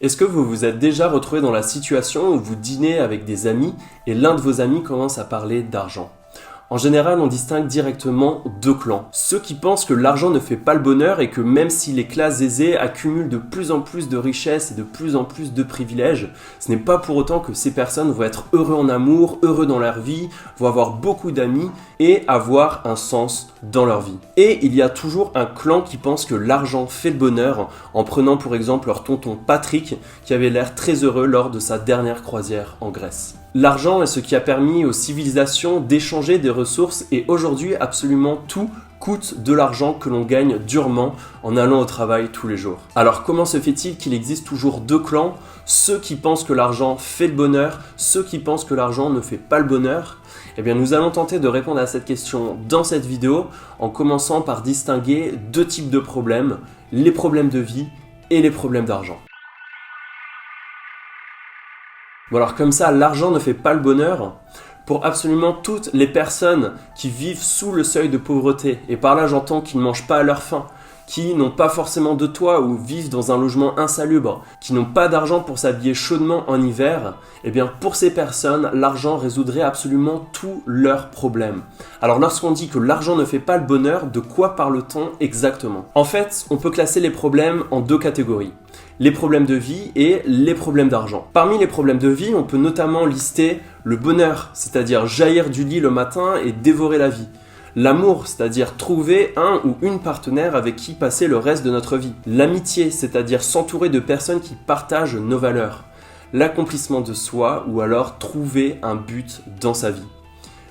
Est-ce que vous vous êtes déjà retrouvé dans la situation où vous dînez avec des amis et l'un de vos amis commence à parler d'argent ? En général, on distingue directement deux clans. Ceux qui pensent que l'argent ne fait pas le bonheur et que même si les classes aisées accumulent de plus en plus de richesses et de plus en plus de privilèges, ce n'est pas pour autant que ces personnes vont être heureux en amour, heureux dans leur vie, vont avoir beaucoup d'amis et avoir un sens dans leur vie. Et il y a toujours un clan qui pense que l'argent fait le bonheur, en prenant pour exemple leur tonton Patrick qui avait l'air très heureux lors de sa dernière croisière en Grèce. L'argent est ce qui a permis aux civilisations d'échanger des ressources et aujourd'hui absolument tout coûte de l'argent que l'on gagne durement en allant au travail tous les jours. Alors comment se fait-il qu'il existe toujours deux clans, ceux qui pensent que l'argent fait le bonheur, ceux qui pensent que l'argent ne fait pas le bonheur ? Eh bien nous allons tenter de répondre à cette question dans cette vidéo en commençant par distinguer deux types de problèmes, les problèmes de vie et les problèmes d'argent. Bon alors comme ça, l'argent ne fait pas le bonheur. Pour absolument toutes les personnes qui vivent sous le seuil de pauvreté, et par là j'entends qui ne mangent pas à leur faim, qui n'ont pas forcément de toit ou vivent dans un logement insalubre, qui n'ont pas d'argent pour s'habiller chaudement en hiver, eh bien pour ces personnes, l'argent résoudrait absolument tous leurs problèmes. Alors lorsqu'on dit que l'argent ne fait pas le bonheur, de quoi parle-t-on exactement ? En fait, on peut classer les problèmes en deux catégories. Les problèmes de vie et les problèmes d'argent. Parmi les problèmes de vie, on peut notamment lister le bonheur, c'est-à-dire jaillir du lit le matin et dévorer la vie. L'amour, c'est-à-dire trouver un ou une partenaire avec qui passer le reste de notre vie. L'amitié, c'est-à-dire s'entourer de personnes qui partagent nos valeurs. L'accomplissement de soi ou alors trouver un but dans sa vie.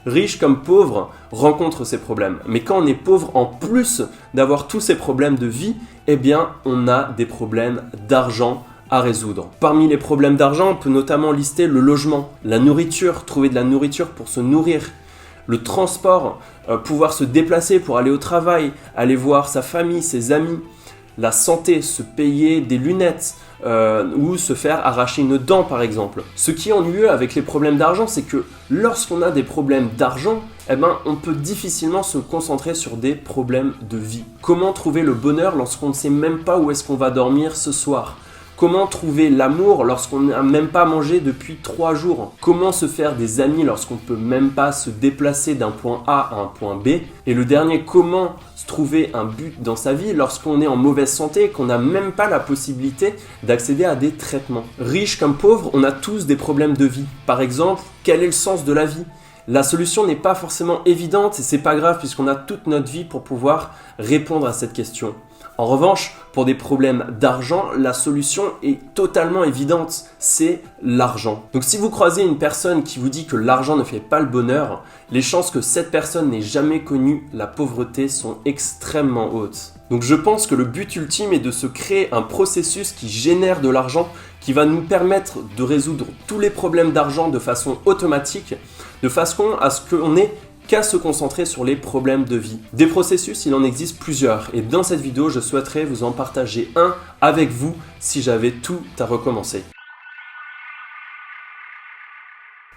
Riche comme pauvre rencontre ces problèmes. Mais quand on est pauvre, en plus d'avoir tous ces problèmes de vie, eh bien on a des problèmes d'argent à résoudre. Parmi les problèmes d'argent, on peut notamment lister le logement, la nourriture, trouver de la nourriture pour se nourrir, le transport, pouvoir se déplacer pour aller au travail, aller voir sa famille, ses amis, la santé, se payer des lunettes, ou se faire arracher une dent par exemple. Ce qui est ennuyeux avec les problèmes d'argent, c'est que lorsqu'on a des problèmes d'argent, eh ben, on peut difficilement se concentrer sur des problèmes de vie. Comment trouver le bonheur lorsqu'on ne sait même pas où est-ce qu'on va dormir ce soir ? Comment trouver l'amour lorsqu'on n'a même pas mangé depuis 3 jours ? Comment se faire des amis lorsqu'on ne peut même pas se déplacer d'un point A à un point B ? Et le dernier, comment se trouver un but dans sa vie lorsqu'on est en mauvaise santé et qu'on n'a même pas la possibilité d'accéder à des traitements ? Riches comme pauvres, on a tous des problèmes de vie. Par exemple, quel est le sens de la vie ? La solution n'est pas forcément évidente et c'est pas grave puisqu'on a toute notre vie pour pouvoir répondre à cette question. En revanche, pour des problèmes d'argent, la solution est totalement évidente, c'est l'argent. Donc si vous croisez une personne qui vous dit que l'argent ne fait pas le bonheur, les chances que cette personne n'ait jamais connu la pauvreté sont extrêmement hautes. Donc je pense que le but ultime est de se créer un processus qui génère de l'argent, qui va nous permettre de résoudre tous les problèmes d'argent de façon automatique, de façon à ce qu'on ait qu'à se concentrer sur les problèmes de vie. Des processus, il en existe plusieurs et dans cette vidéo, je souhaiterais vous en partager un avec vous si j'avais tout à recommencer.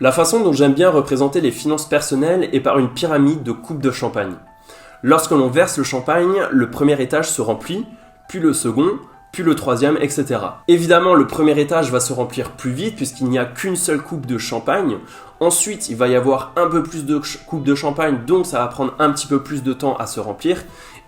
La façon dont j'aime bien représenter les finances personnelles est par une pyramide de coupes de champagne. Lorsque l'on verse le champagne, le premier étage se remplit, puis le second, puis le troisième, etc. Évidemment, le premier étage va se remplir plus vite puisqu'il n'y a qu'une seule coupe de champagne. Ensuite, il va y avoir un peu plus de coupes de champagne, donc ça va prendre un petit peu plus de temps à se remplir.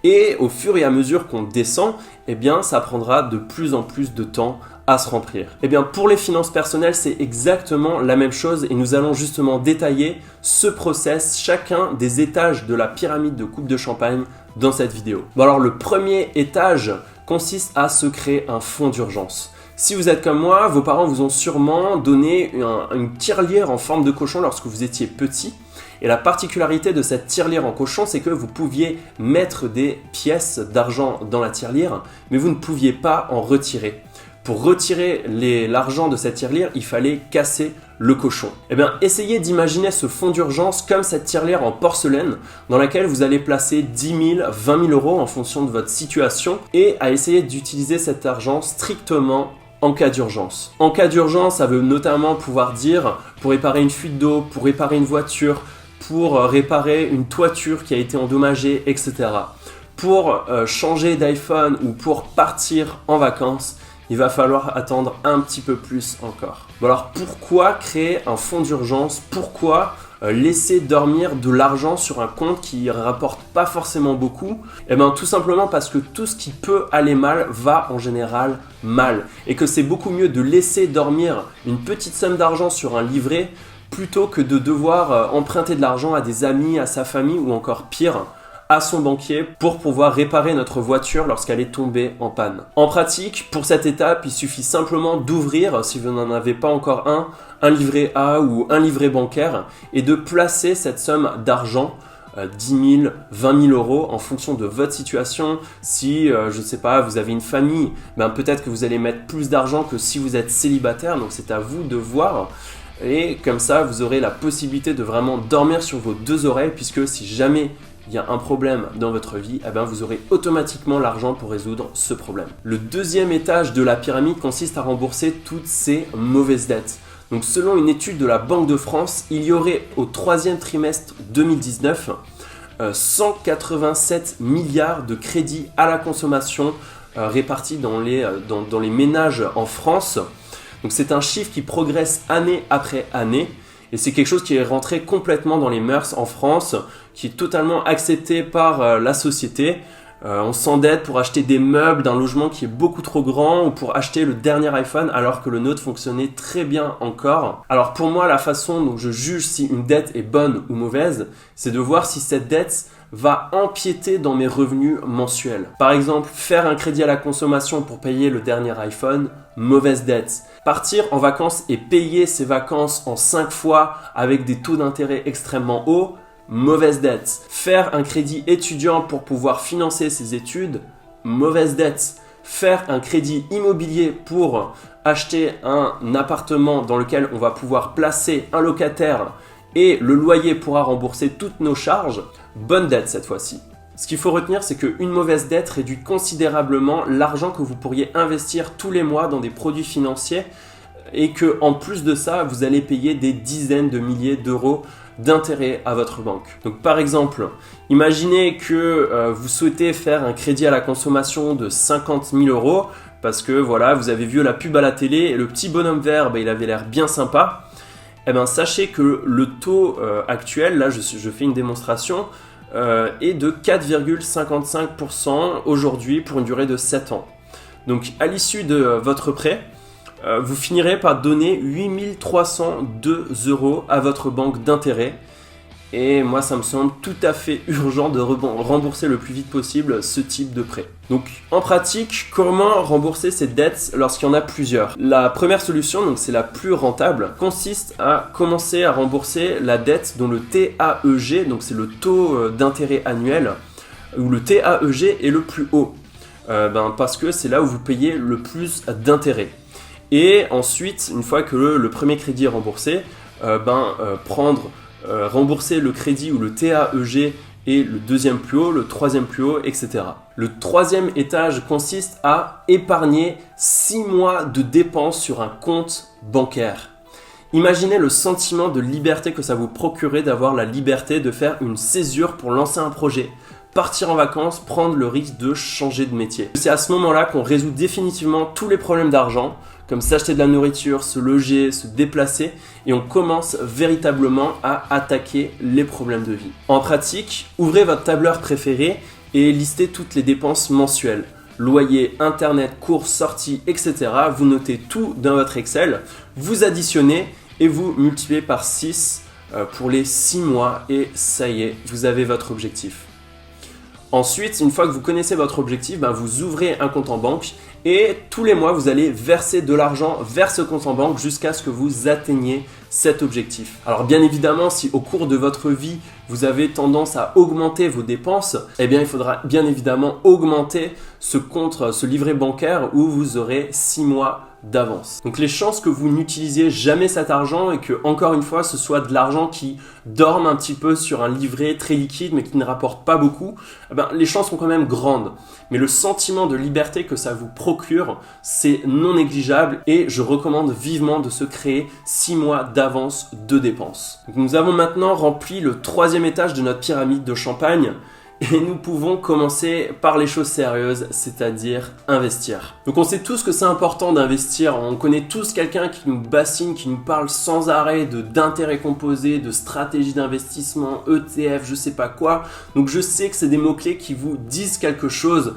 Et au fur et à mesure qu'on descend, eh bien, ça prendra de plus en plus de temps à se remplir. Eh bien, pour les finances personnelles, c'est exactement la même chose et nous allons justement détailler ce process, chacun des étages de la pyramide de coupes de champagne dans cette vidéo. Bon alors, le premier étage consiste à se créer un fonds d'urgence. Si vous êtes comme moi, vos parents vous ont sûrement donné une tirelire en forme de cochon lorsque vous étiez petit. Et la particularité de cette tirelire en cochon, c'est que vous pouviez mettre des pièces d'argent dans la tirelire, mais vous ne pouviez pas en retirer. Pour retirer l'argent de cette tirelire, il fallait casser le cochon. Eh bien, essayez d'imaginer ce fonds d'urgence comme cette tirelire en porcelaine dans laquelle vous allez placer 10 000, 20 000 euros en fonction de votre situation et à essayer d'utiliser cet argent strictement en cas d'urgence. En cas d'urgence, ça veut notamment pouvoir dire pour réparer une fuite d'eau, pour réparer une voiture, pour réparer une toiture qui a été endommagée, etc. Pour changer d'iPhone ou pour partir en vacances, il va falloir attendre un petit peu plus encore. Bon alors pourquoi créer un fonds d'urgence? Pourquoi laisser dormir de l'argent sur un compte qui rapporte pas forcément beaucoup? Eh bien tout simplement parce que tout ce qui peut aller mal va en général mal. Et que c'est beaucoup mieux de laisser dormir une petite somme d'argent sur un livret plutôt que de devoir emprunter de l'argent à des amis, à sa famille ou encore pire, à son banquier pour pouvoir réparer notre voiture lorsqu'elle est tombée en panne. En pratique, pour cette étape, il suffit simplement d'ouvrir, si vous n'en avez pas encore un livret A ou un livret bancaire et de placer cette somme d'argent 10 000, 20 000 euros en fonction de votre situation. Si, je ne sais pas, vous avez une famille, ben peut-être que vous allez mettre plus d'argent que si vous êtes célibataire, donc c'est à vous de voir. Et comme ça, vous aurez la possibilité de vraiment dormir sur vos deux oreilles puisque si jamais il y a un problème dans votre vie, eh bien vous aurez automatiquement l'argent pour résoudre ce problème. Le deuxième étage de la pyramide consiste à rembourser toutes ces mauvaises dettes. Donc selon une étude de la Banque de France, il y aurait au troisième trimestre 2019 187 milliards de crédits à la consommation répartis dans les ménages en France. Donc c'est un chiffre qui progresse année après année. Et c'est quelque chose qui est rentré complètement dans les mœurs en France, qui est totalement accepté par la société. On s'endette pour acheter des meubles d'un logement qui est beaucoup trop grand ou pour acheter le dernier iPhone alors que le nôtre fonctionnait très bien encore. Alors pour moi, la façon dont je juge si une dette est bonne ou mauvaise, c'est de voir si cette dette va empiéter dans mes revenus mensuels. Par exemple, faire un crédit à la consommation pour payer le dernier iPhone, mauvaise dette. Partir en vacances et payer ses vacances en 5 fois avec des taux d'intérêt extrêmement hauts, mauvaise dette. Faire un crédit étudiant pour pouvoir financer ses études, mauvaise dette. Faire un crédit immobilier pour acheter un appartement dans lequel on va pouvoir placer un locataire et le loyer pourra rembourser toutes nos charges, bonne dette cette fois-ci. Ce qu'il faut retenir, c'est qu'une mauvaise dette réduit considérablement l'argent que vous pourriez investir tous les mois dans des produits financiers et que, en plus de ça, vous allez payer des dizaines de milliers d'euros d'intérêt à votre banque. Donc par exemple, imaginez que vous souhaitez faire un crédit à la consommation de 50 000 euros parce que voilà, vous avez vu la pub à la télé et le petit bonhomme vert, il avait l'air bien sympa. Eh bien, sachez que le taux actuel, là je fais une démonstration, est de 4,55% aujourd'hui pour une durée de 7 ans. Donc à l'issue de votre prêt, vous finirez par donner 8 302 euros à votre banque d'intérêt. Et moi, ça me semble tout à fait urgent de rembourser le plus vite possible ce type de prêt. Donc en pratique, comment rembourser ces dettes lorsqu'il y en a plusieurs? La première solution, donc c'est la plus rentable, consiste à commencer à rembourser la dette dont le TAEG, donc c'est le taux d'intérêt annuel, où le TAEG est le plus haut. Parce que c'est là où vous payez le plus d'intérêt. Et ensuite, une fois que le premier crédit est remboursé, rembourser le crédit où le TAEG est le deuxième plus haut, le troisième plus haut, etc. Le troisième étage consiste à épargner 6 mois de dépenses sur un compte bancaire. Imaginez le sentiment de liberté que ça vous procurait d'avoir la liberté de faire une césure pour lancer un projet, partir en vacances, prendre le risque de changer de métier. C'est à ce moment-là qu'on résout définitivement tous les problèmes d'argent, comme s'acheter de la nourriture, se loger, se déplacer, et on commence véritablement à attaquer les problèmes de vie. En pratique, ouvrez votre tableur préféré et listez toutes les dépenses mensuelles. Loyer, internet, courses, sorties, etc. Vous notez tout dans votre Excel, vous additionnez et vous multipliez par 6 pour les 6 mois et ça y est, vous avez votre objectif. Ensuite, une fois que vous connaissez votre objectif, vous ouvrez un compte en banque et tous les mois, vous allez verser de l'argent vers ce compte en banque jusqu'à ce que vous atteigniez cet objectif. Alors bien évidemment, si au cours de votre vie, vous avez tendance à augmenter vos dépenses, eh bien il faudra bien évidemment augmenter ce livret bancaire où vous aurez 6 mois d'avance. Donc les chances que vous n'utilisiez jamais cet argent et que, encore une fois, ce soit de l'argent qui dorme un petit peu sur un livret très liquide mais qui ne rapporte pas beaucoup, les chances sont quand même grandes. Mais le sentiment de liberté que ça vous procure, c'est non négligeable et je recommande vivement de se créer 6 mois d'avance de dépenses. Donc nous avons maintenant rempli le troisième étage de notre pyramide de champagne Et nous pouvons commencer par les choses sérieuses, c'est-à-dire investir. Donc on sait tous que c'est important d'investir, on connaît tous quelqu'un qui nous bassine, qui nous parle sans arrêt d'intérêts composés, de stratégie d'investissement, ETF, je sais pas quoi. Donc je sais que c'est des mots-clés qui vous disent quelque chose,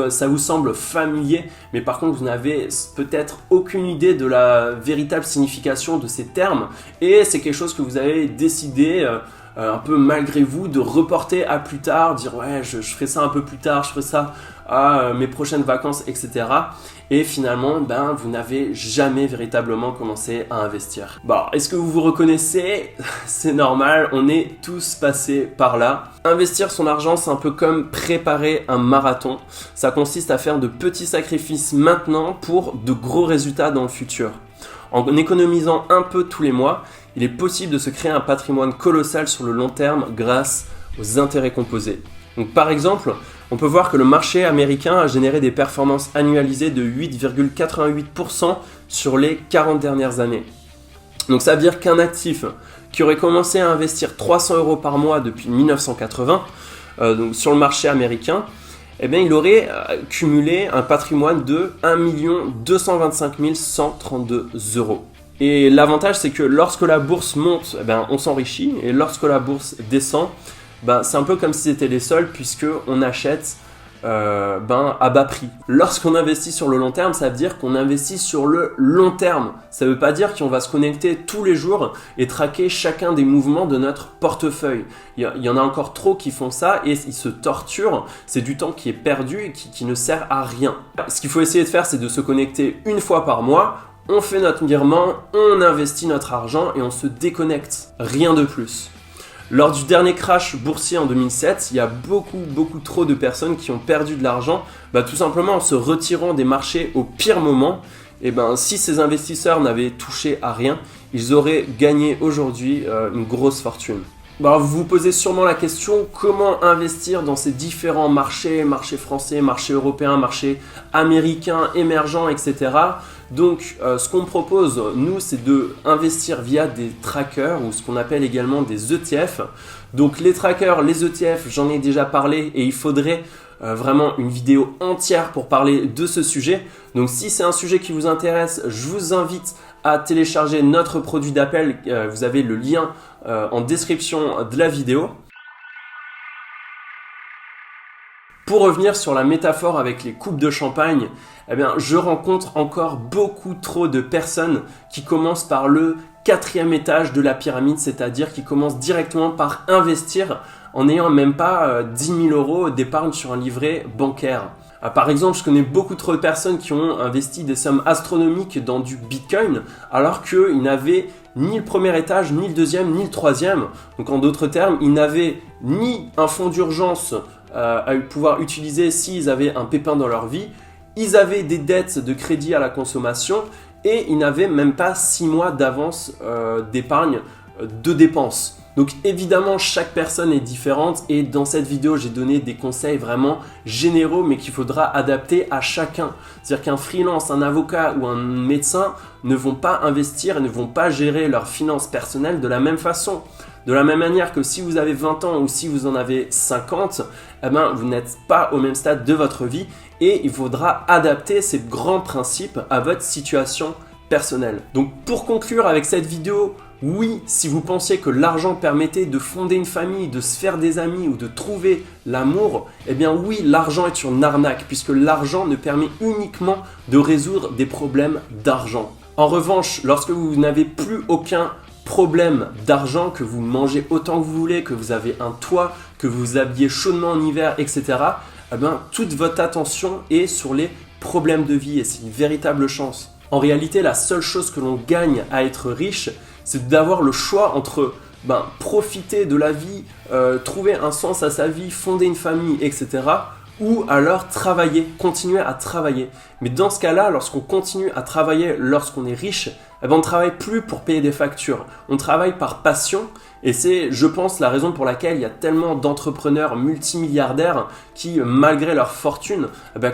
ça vous semble familier, mais par contre vous n'avez peut-être aucune idée de la véritable signification de ces termes, et c'est quelque chose que vous avez décidé un peu malgré vous de reporter à plus tard, dire ouais je ferai ça un peu plus tard, je ferai ça à mes prochaines vacances, etc. Et finalement, vous n'avez jamais véritablement commencé à investir. Bon, est-ce que vous vous reconnaissez? C'est normal, on est tous passés par là. Investir son argent, c'est un peu comme préparer un marathon. Ça consiste à faire de petits sacrifices maintenant pour de gros résultats dans le futur. En économisant un peu tous les mois, il est possible de se créer un patrimoine colossal sur le long terme grâce aux intérêts composés. Donc, par exemple, on peut voir que le marché américain a généré des performances annualisées de 8,88% sur les 40 dernières années. Donc ça veut dire qu'un actif qui aurait commencé à investir 300 € par mois depuis 1980 donc sur le marché américain, il aurait cumulé un patrimoine de 1 225 132 €. Et l'avantage, c'est que lorsque la bourse monte, on s'enrichit, et lorsque la bourse descend, c'est un peu comme si c'était les soldes, puisqu'on achète à bas prix. Lorsqu'on investit sur le long terme, ça veut dire qu'on investit sur le long terme. Ça ne veut pas dire qu'on va se connecter tous les jours et traquer chacun des mouvements de notre portefeuille. Il y en a encore trop qui font ça et ils se torturent. C'est du temps qui est perdu et qui ne sert à rien. Ce qu'il faut essayer de faire, c'est de se connecter une fois par mois. On fait notre virement, on investit notre argent et on se déconnecte. Rien de plus. Lors du dernier crash boursier en 2007, il y a beaucoup trop de personnes qui ont perdu de l'argent, tout simplement en se retirant des marchés au pire moment. Et si ces investisseurs n'avaient touché à rien, ils auraient gagné aujourd'hui une grosse fortune. Vous vous posez sûrement la question, comment investir dans ces différents marchés, marché français, marché européen, marché américain, émergent, etc. Donc ce qu'on propose, nous, c'est d'investir via des trackers ou ce qu'on appelle également des ETF. Donc les trackers, les ETF, j'en ai déjà parlé et il faudrait vraiment une vidéo entière pour parler de ce sujet. Donc si c'est un sujet qui vous intéresse, je vous invite à télécharger notre produit d'appel. Vous avez le lien en description de la vidéo. Pour revenir sur la métaphore avec les coupes de champagne, je rencontre encore beaucoup trop de personnes qui commencent par le 4e étage de la pyramide, c'est-à-dire qui commencent directement par investir en n'ayant même pas 10 000 € d'épargne sur un livret bancaire. Par exemple, je connais beaucoup trop de personnes qui ont investi des sommes astronomiques dans du Bitcoin alors qu'ils n'avaient ni le premier étage, ni le deuxième, ni le troisième. Donc en d'autres termes, ils n'avaient ni un fonds d'urgence à pouvoir utiliser s'ils avaient un pépin dans leur vie, ils avaient des dettes de crédit à la consommation et ils n'avaient même pas 6 mois d'avance d'épargne de dépenses. Donc évidemment, chaque personne est différente et dans cette vidéo, j'ai donné des conseils vraiment généraux mais qu'il faudra adapter à chacun. C'est-à-dire qu'un freelance, un avocat ou un médecin ne vont pas investir et ne vont pas gérer leurs finances personnelles de la même façon. De la même manière que si vous avez 20 ans ou si vous en avez 50, vous n'êtes pas au même stade de votre vie et il faudra adapter ces grands principes à votre situation personnelle. Donc pour conclure avec cette vidéo, oui, si vous pensiez que l'argent permettait de fonder une famille, de se faire des amis ou de trouver l'amour, oui, l'argent est une arnaque puisque l'argent ne permet uniquement de résoudre des problèmes d'argent. En revanche, lorsque vous n'avez plus aucun problème d'argent, que vous mangez autant que vous voulez, que vous avez un toit, que vous vous habillez chaudement en hiver, etc., toute votre attention est sur les problèmes de vie et c'est une véritable chance. En réalité, la seule chose que l'on gagne à être riche, c'est d'avoir le choix entre profiter de la vie, trouver un sens à sa vie, fonder une famille, etc. ou alors travailler, continuer à travailler. Mais dans ce cas-là, lorsqu'on continue à travailler, lorsqu'on est riche, on ne travaille plus pour payer des factures. On travaille par passion et c'est, je pense, la raison pour laquelle il y a tellement d'entrepreneurs multimilliardaires qui, malgré leur fortune,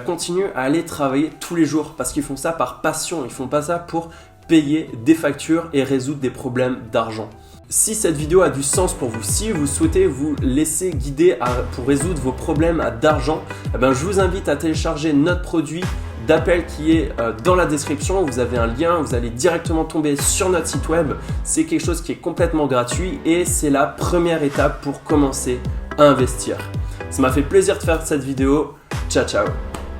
continuent à aller travailler tous les jours parce qu'ils font ça par passion. Ils ne font pas ça pour payer des factures et résoudre des problèmes d'argent. Si cette vidéo a du sens pour vous, si vous souhaitez vous laisser guider pour résoudre vos problèmes d'argent, je vous invite à télécharger notre produit d'appel qui est dans la description. Vous avez un lien, vous allez directement tomber sur notre site web. C'est quelque chose qui est complètement gratuit et c'est la première étape pour commencer à investir. Ça m'a fait plaisir de faire cette vidéo. Ciao ciao.